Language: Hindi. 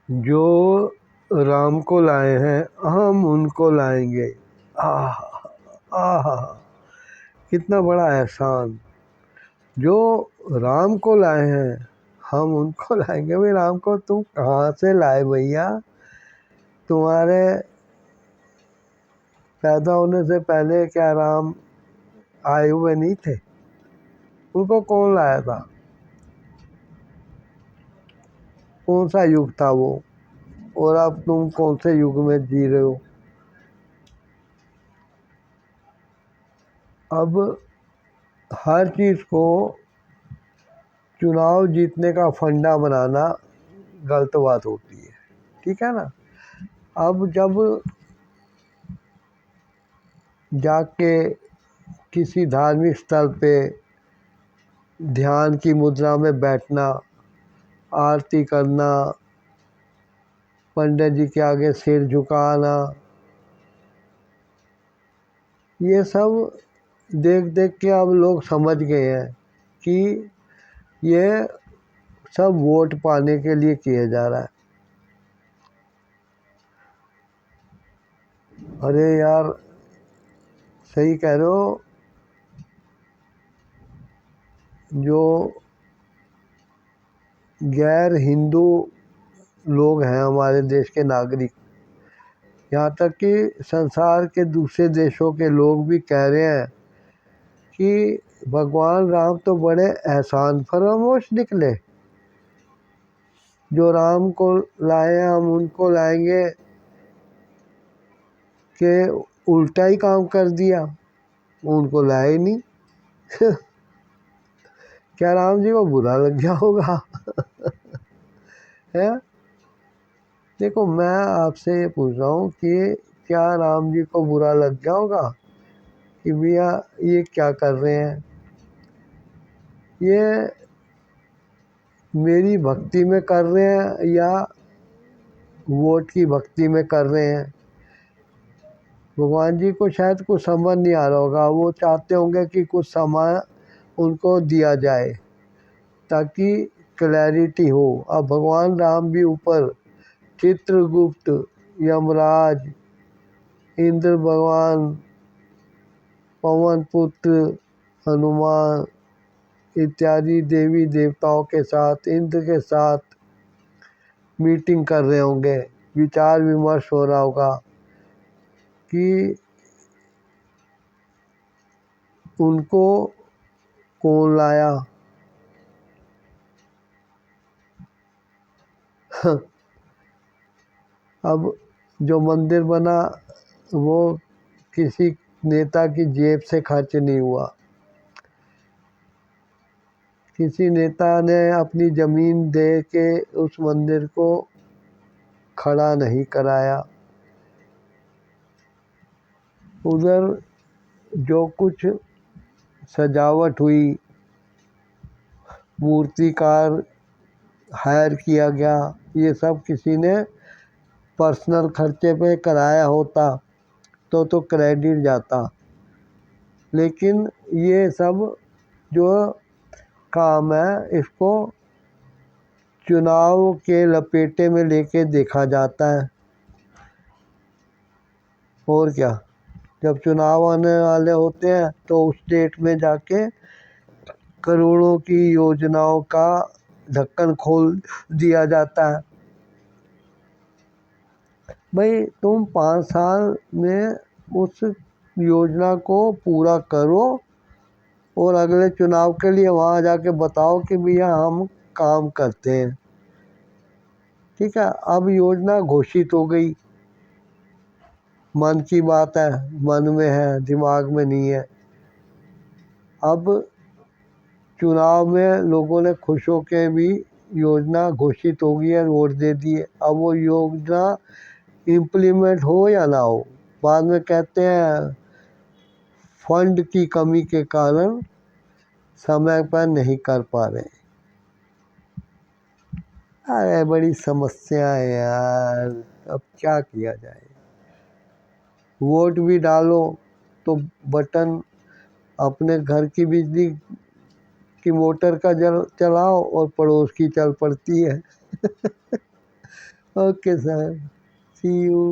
जो राम को लाए हैं हम उनको लाएंगे। आह आह, कितना बड़ा एहसान। जो राम को लाए हैं हम उनको लाएंगे। भाई राम को तुम कहाँ से लाए भैया? तुम्हारे पैदा होने से पहले क्या राम आए हुए नहीं थे? उनको कौन लाया था? कौन सा युग था वो? और अब तुम कौन से युग में जी रहे हो? अब हर चीज़ को चुनाव जीतने का फंडा बनाना गलत बात होती है, ठीक है ना। अब जब जाके किसी धार्मिक स्थल पे ध्यान की मुद्रा में बैठना, आरती करना, पंडित जी के आगे सिर झुकाना, ये सब देख देख के अब लोग समझ गए हैं कि ये सब वोट पाने के लिए किया जा रहा है। अरे यार, सही कह रहे हो। जो गैर हिंदू लोग हैं हमारे देश के नागरिक, यहाँ तक कि संसार के दूसरे देशों के लोग भी कह रहे हैं कि भगवान राम तो बड़े एहसान फरामोश निकले। जो राम को लाए हम उनको लाएंगे कि उल्टा ही काम कर दिया, उनको लाए ही नहीं। क्या राम जी को बुरा लग गया होगा? है। देखो, मैं आपसे ये पूछ रहा हूँ कि क्या राम जी को बुरा लग गया होगा कि भैया ये क्या कर रहे हैं? ये मेरी भक्ति में कर रहे हैं या वोट की भक्ति में कर रहे हैं? भगवान जी को शायद कुछ समझ नहीं आ रहा होगा। वो चाहते होंगे कि कुछ समय उनको दिया जाए ताकि क्लैरिटी हो। अब भगवान राम भी ऊपर चित्रगुप्त, यमराज, इंद्र भगवान, पवन पुत्र, हनुमान इत्यादि देवी देवताओं के साथ, इंद्र के साथ मीटिंग कर रहे होंगे, विचार विमर्श हो रहा होगा कि उनको कौन लाया। अब जो मंदिर बना वो किसी नेता की जेब से खर्च नहीं हुआ। किसी नेता ने अपनी ज़मीन दे के उस मंदिर को खड़ा नहीं कराया। उधर जो कुछ सजावट हुई, मूर्तिकार हायर किया गया, ये सब किसी ने पर्सनल खर्चे पे कराया होता तो क्रेडिट जाता। लेकिन ये सब जो काम है इसको चुनाव के लपेटे में लेके देखा जाता है। और क्या, जब चुनाव आने वाले होते हैं तो उस स्टेट में जाके करोड़ों की योजनाओं का ढक्कन खोल दिया जाता है। भाई तुम 5 साल में उस योजना को पूरा करो और अगले चुनाव के लिए वहाँ जाके बताओ कि भैया हम काम करते हैं। ठीक है, अब योजना घोषित हो गई, मन की बात है, मन में है, दिमाग में नहीं है। अब चुनाव में लोगों ने खुश होकर भी योजना घोषित हो गई है, वोट दे दिए। अब वो योजना इम्प्लीमेंट हो या ना हो, बाद में कहते हैं फंड की कमी के कारण समय पर नहीं कर पा रहे। अरे बड़ी समस्या है यार, अब क्या किया जाए। वोट भी डालो तो बटन अपने घर की बिजली की मोटर का जल चलाओ और पड़ोस की चल पड़ती है। Okay sir, see you.